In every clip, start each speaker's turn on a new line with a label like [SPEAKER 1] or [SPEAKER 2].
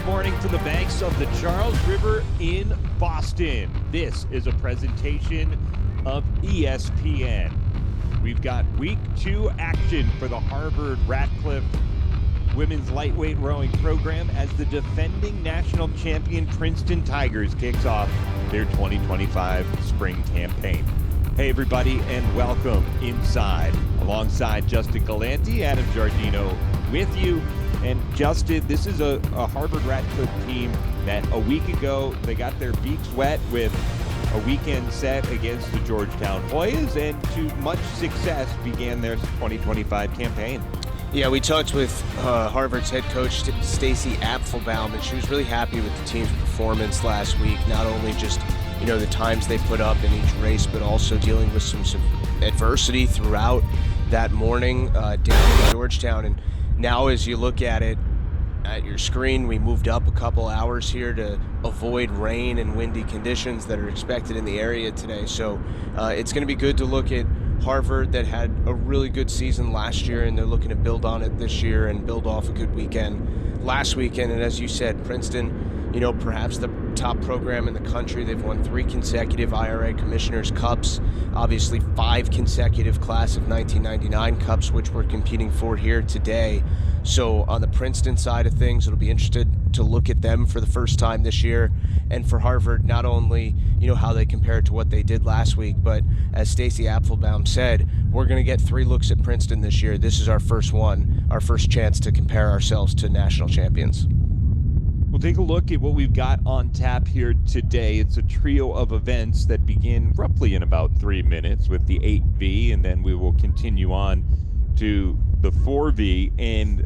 [SPEAKER 1] Good morning to the banks of the Charles River in Boston. This is a presentation of ESPN. We've got week 2 action for the Harvard-Radcliffe women's lightweight rowing program as the defending national champion Princeton Tigers kicks off their 2025 spring campaign. Hey everybody, and welcome inside. Alongside Justin Galanti, Adam Giardino with you. And Justin, this is a Harvard-Radcliffe team that a week ago, they got their beaks wet with a weekend set against the Georgetown Hoyas, and to much success began their 2025 campaign.
[SPEAKER 2] Yeah, we talked with Harvard's head coach, Stacey Apfelbaum, and she was really happy with the team's performance last week. Not only just, the times they put up in each race, but also dealing with some adversity throughout that morning down in Georgetown. And now as you look at it at your screen, we moved up a couple hours here to avoid rain and windy conditions that are expected in the area today. So it's going to be good to look at Harvard that had a really good season last year, and they're looking to build on it this year and build off a good weekend last weekend. And as you said, Princeton, perhaps the top program in the country. They've won 3 consecutive IRA Commissioners' Cups, obviously 5 consecutive Class of 1999 Cups, which we're competing for here today. So on the Princeton side of things, it'll be interesting to look at them for the first time this year. And for Harvard, not only, how they compare to what they did last week, but as Stacey Apfelbaum said, we're going to get 3 looks at Princeton this year. This is our first one, our first chance to compare ourselves to national champions.
[SPEAKER 1] We'll take a look at what we've got on tap here today. It's a trio of events that begin roughly in about 3 minutes with the 8V, and then we will continue on to the 4V. And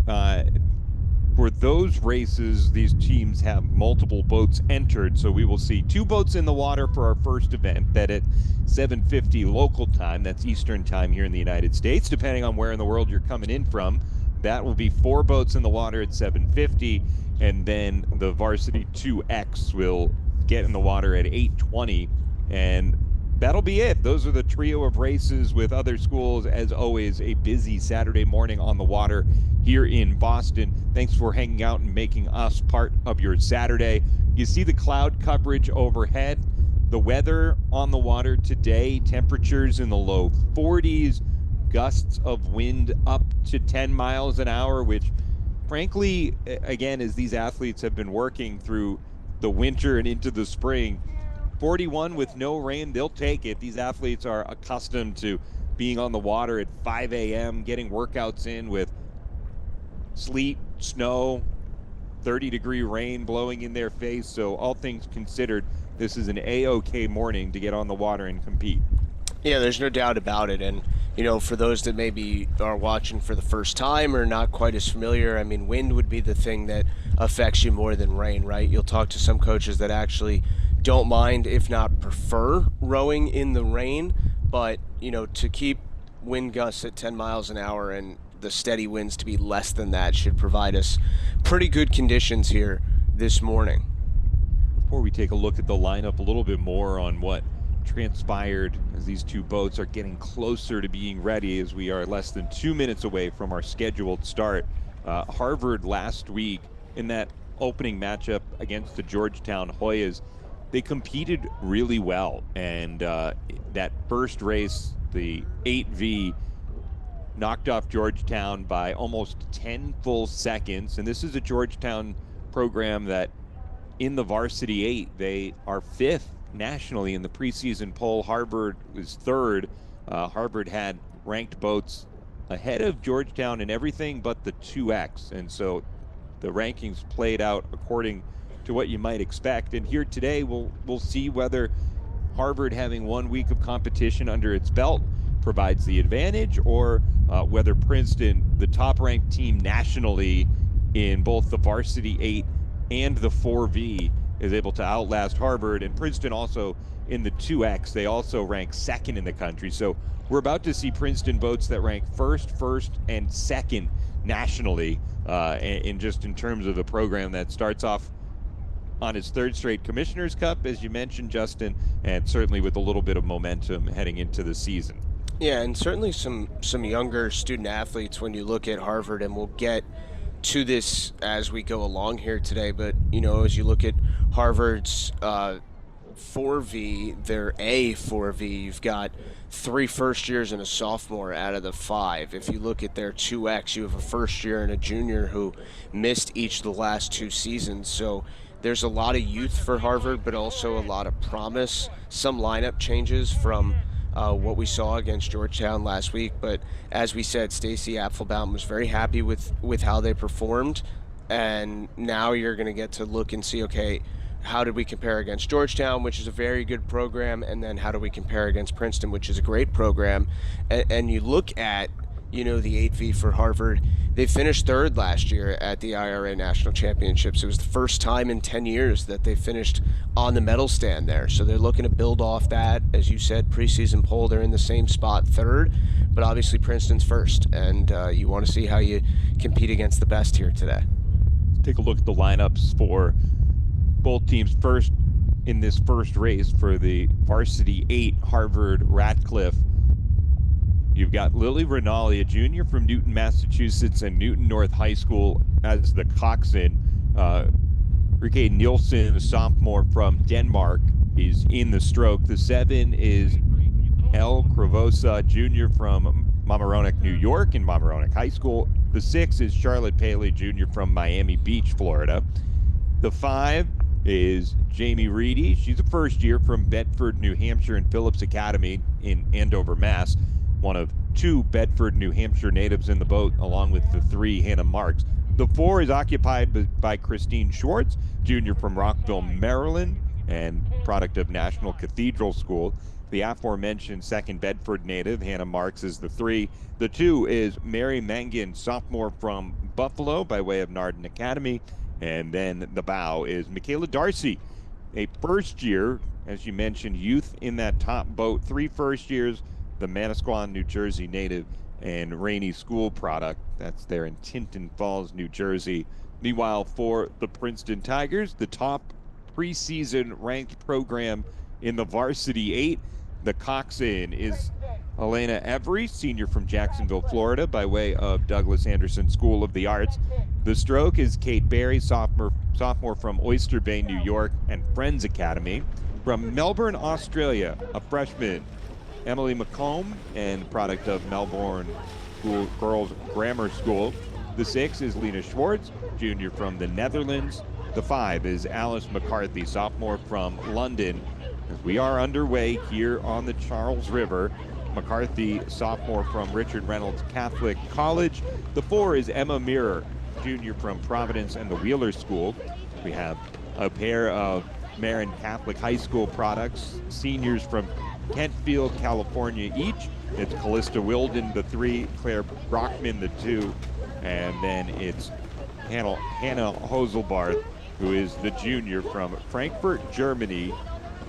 [SPEAKER 1] for those races, these teams have multiple boats entered, so we will see 2 boats in the water for our first event that at 7:50 local time, that's Eastern time here in the United States, depending on where in the world you're coming in from. That will be 4 boats in the water at 7:50, and then the Varsity 2X will get in the water at 8:20, and that'll be it. Those are the trio of races with other schools. As always, a busy Saturday morning on the water here in Boston. Thanks for hanging out and making us part of your Saturday. You see the cloud coverage overhead. The weather on the water today, temperatures in the low 40s, gusts of wind up to 10 miles an hour, which frankly, again, as these athletes have been working through the winter and into the spring, 41 with no rain, they'll take it. These athletes are accustomed to being on the water at 5 a.m., getting workouts in with sleet, snow, 30-degree rain blowing in their face. So all things considered, this is an A-OK morning to get on the water and compete.
[SPEAKER 2] Yeah, there's no doubt about it. And, for those that maybe are watching for the first time or not quite as familiar, wind would be the thing that affects you more than rain, right? You'll talk to some coaches that actually don't mind, if not prefer, rowing in the rain. But, to keep wind gusts at 10 miles an hour and the steady winds to be less than that should provide us pretty good conditions here this morning.
[SPEAKER 1] Before we take a look at the lineup a little bit more on what transpired as these 2 boats are getting closer to being ready, as we are less than 2 minutes away from our scheduled start. Harvard last week in that opening matchup against the Georgetown Hoyas, they competed really well, and that first race, the 8V, knocked off Georgetown by almost 10 full seconds. And this is a Georgetown program that in the Varsity 8, they are 5th nationally in the preseason poll. Harvard was 3rd. Harvard had ranked boats ahead of Georgetown in everything but the 2X, and so the rankings played out according to what you might expect. And here today we'll see whether Harvard, having 1 week of competition under its belt, provides the advantage, or whether Princeton, the top-ranked team nationally in both the Varsity 8 and the 4V, is able to outlast Harvard. And Princeton also in the 2X, they also rank 2nd in the country. So we're about to see Princeton boats that rank first, and 2nd nationally, in terms of the program that starts off on his 3rd straight Commissioner's Cup, as you mentioned, Justin, and certainly with a little bit of momentum heading into the season.
[SPEAKER 2] Yeah, and certainly some younger student athletes when you look at Harvard, and we'll get to this as we go along here today, but as you look at Harvard's 4V, their A 4V, you've got 3 first years and a sophomore out of the 5. If you look at their 2X, you have a first year and a junior who missed each of the last 2 seasons. So there's a lot of youth for Harvard, but also a lot of promise. Some lineup changes from what we saw against Georgetown last week. But as we said, Stacey Apfelbaum was very happy with how they performed. And now you're going to get to look and see, okay, how did we compare against Georgetown, which is a very good program, and then how do we compare against Princeton, which is a great program. And you look at, the 8V for Harvard. They finished 3rd last year at the IRA National Championships. It was the first time in 10 years that they finished on the medal stand there. So they're looking to build off that. As you said, preseason poll, they're in the same spot, 3rd, but obviously Princeton's 1st. And you want to see how you compete against the best here today.
[SPEAKER 1] Take a look at the lineups for both teams first in this first race for the varsity 8 Harvard Radcliffe. You've got Lily Rinaldi, a junior from Newton, Massachusetts, and Newton North High School as the coxswain. Rikke Nielsen, a sophomore from Denmark, is in the stroke. The 7 is El Cravosa, junior from Mamaroneck, New York, and Mamaroneck High School. The 6 is Charlotte Paley, junior from Miami Beach, Florida. The 5 is Jamie Reedy. She's a first year from Bedford, New Hampshire, and Phillips Academy in Andover, Mass. One of 2 Bedford, New Hampshire natives in the boat, along with the 3 Hannah Marks. The 4 is occupied by Christine Schwartz, junior from Rockville, Maryland, and product of National Cathedral School. The aforementioned 2nd Bedford native, Hannah Marks, is the 3. The 2 is Mary Mangan, sophomore from Buffalo by way of Narden Academy. And then the bow is Michaela Darcy, a first year, as you mentioned, youth in that top boat. 3 first years, the Manasquan, New Jersey native, and Rainey School product. That's there in Tinton Falls, New Jersey. Meanwhile, for the Princeton Tigers, the top preseason ranked program in the varsity 8, the coxswain is Elena Every, senior from Jacksonville, Florida, by way of Douglas Anderson School of the Arts. The stroke is Kate Berry, sophomore from Oyster Bay, New York, and Friends Academy. From Melbourne, Australia, a freshman, Emily McComb, and product of Melbourne Girls Grammar School. The 6 is Lena Schwartz, junior from the Netherlands. The 5 is Alice McCarthy, sophomore from London. As we are underway here on the Charles River, McCarthy, sophomore from Richard Reynolds Catholic College. The 4 is Emma Mirror, junior from Providence and the Wheeler School. We have a pair of Marin Catholic High School products, seniors from Kentfield, California each. It's Callista Wilden, the 3, Claire Brockman, the 2, and then it's Hannah Hoselbarth, who is the junior from Frankfurt, Germany.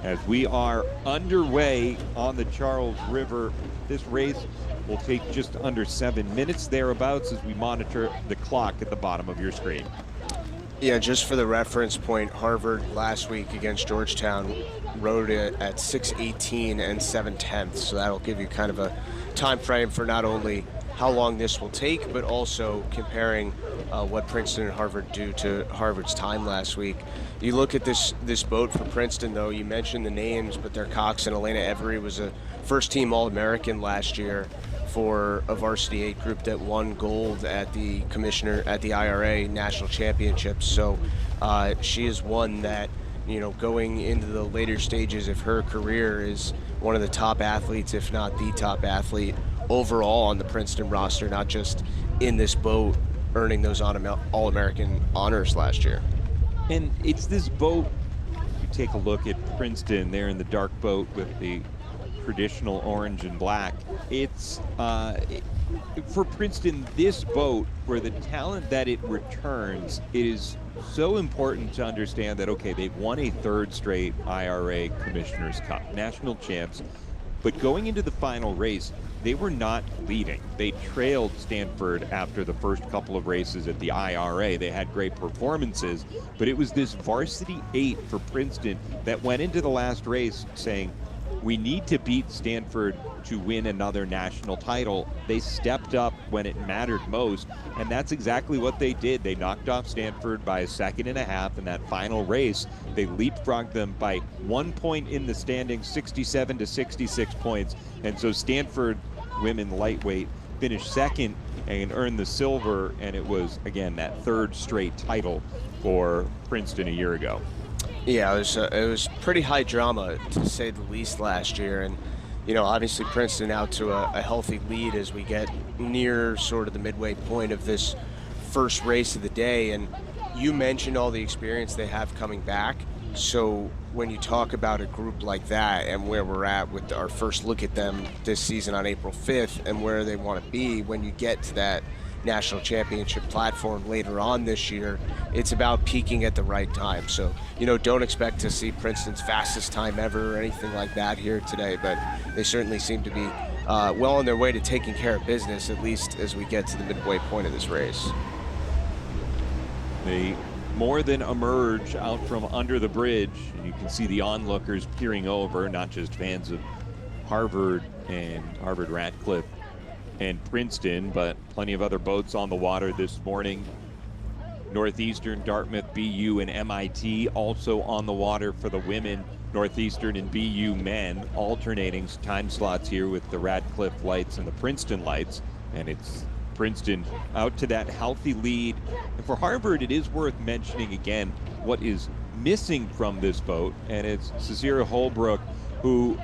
[SPEAKER 1] As we are underway on the Charles River, this race will take just under 7 minutes thereabouts as we monitor the clock at the bottom of your screen.
[SPEAKER 2] Yeah, just for the reference point, Harvard last week against Georgetown rode it at 6:18 and 7/10, so that'll give you kind of a time frame for not only how long this will take, but also comparing what Princeton and Harvard do to Harvard's time last week. You look at this boat for Princeton, though, you mentioned the names, but their coxswain, Elena Every, was a first-team All-American last year for a varsity 8 group that won gold at the IRA National Championships. So she is one that, going into the later stages of her career, is one of the top athletes, if not the top athlete overall on the Princeton roster, not just in this boat, earning those All-American honors last year.
[SPEAKER 1] And it's this boat, you take a look at Princeton, they're in the dark boat with the traditional orange and black. It's for Princeton, this boat, for the talent that it returns, it is so important to understand that, okay, they've won a 3rd straight IRA Commissioner's Cup, national champs, but going into the final race, they were not leading. They trailed Stanford after the first couple of races at the IRA. They had great performances, but it was this varsity 8 for Princeton that went into the last race saying, we need to beat Stanford to win another national title. They stepped up when it mattered most, and that's exactly what they did. They knocked off Stanford by a second and a half in that final race. They leapfrogged them by 1 point in the standings, 67 to 66 points. And so Stanford women lightweight finished second and earned the silver, and it was, again, that third straight title for Princeton a year ago.
[SPEAKER 2] Yeah, it was pretty high drama, to say the least, last year. And, obviously Princeton out to a healthy lead as we get near sort of the midway point of this first race of the day. And you mentioned all the experience they have coming back. So when you talk about a group like that and where we're at with our first look at them this season on April 5th and where they want to be when you get to that national championship platform later on this year, it's about peaking at the right time. So, don't expect to see Princeton's fastest time ever or anything like that here today, but they certainly seem to be well on their way to taking care of business, at least as we get to the midway point of this race.
[SPEAKER 1] They more than emerge out from under the bridge, and you can see the onlookers peering over, not just fans of Harvard and Harvard Radcliffe and Princeton, but plenty of other boats on the water this morning. Northeastern, Dartmouth, BU, and MIT also on the water for the women. Northeastern and BU men alternating time slots here with the Radcliffe lights and the Princeton lights. And it's Princeton out to that healthy lead. And for Harvard, it is worth mentioning again what is missing from this boat. And it's Cecilia Holbrook, who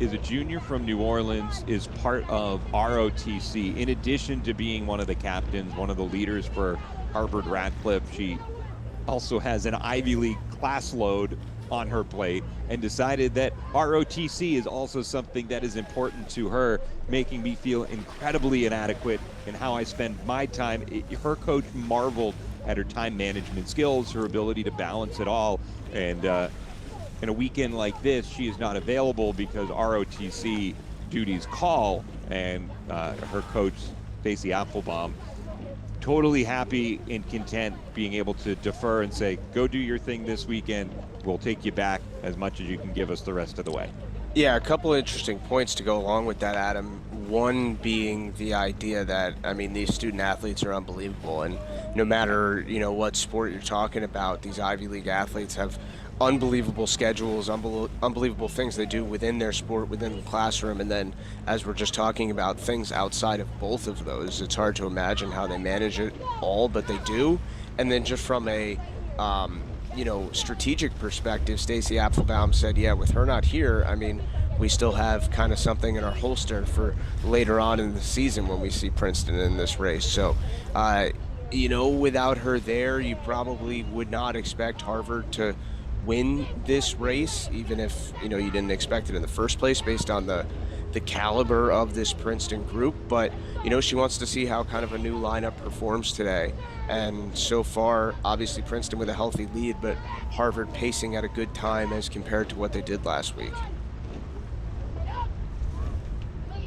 [SPEAKER 1] is a junior from New Orleans, is part of ROTC. In addition to being one of the captains, one of the leaders for Harvard Radcliffe, she also has an Ivy League class load on her plate and decided that ROTC is also something that is important to her, making me feel incredibly inadequate in how I spend my time. Her coach marveled at her time management skills, her ability to balance it all, and in a weekend like this, she is not available because ROTC duties call, and her coach, Stacey Applebaum, totally happy and content being able to defer and say, go do your thing this weekend. We'll take you back as much as you can give us the rest of the way.
[SPEAKER 2] Yeah, a couple of interesting points to go along with that, Adam. One being the idea that, these student athletes are unbelievable. And no matter, what sport you're talking about, these Ivy League athletes have unbelievable schedules, unbelievable things they do within their sport, within the classroom. And then, as we're just talking about, things outside of both of those, it's hard to imagine how they manage it all, but they do. And then just from a strategic perspective, Stacey Applebaum said, yeah, with her not here, we still have kind of something in our holster for later on in the season when we see Princeton in this race. So, without her there, you probably would not expect Harvard to win this race, even if, you didn't expect it in the first place based on the caliber of this Princeton group. But, she wants to see how kind of a new lineup performs today. And so far, obviously Princeton with a healthy lead, but Harvard pacing at a good time as compared to what they did last week.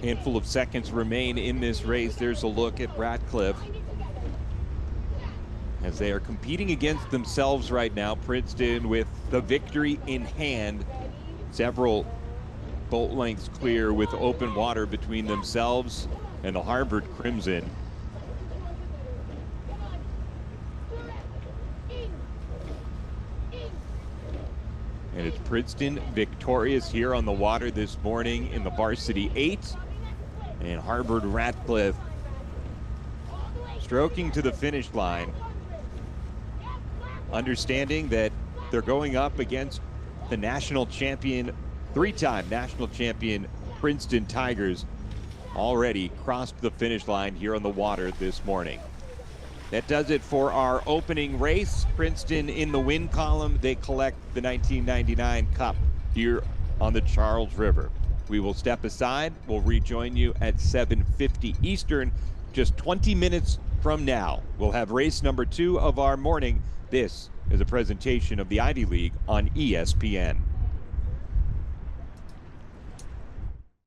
[SPEAKER 1] Handful of seconds remain in this race. There's a look at Radcliffe as they are competing against themselves right now. Princeton with the victory in hand, several boat lengths clear with open water between themselves and the Harvard Crimson. And it's Princeton victorious here on the water this morning in the Varsity 8. And Harvard Radcliffe stroking to the finish line, understanding that they're going up against the national champion, three-time national champion Princeton Tigers, already crossed the finish line here on the water this morning. That does it for our opening race. Princeton in the win column. They collect the 1999 Cup here on the Charles River. We will step aside. We'll rejoin you at 7:50 Eastern. Just 20 minutes from now, we'll have race number 2 of our morning. This is a presentation of the Ivy League on ESPN.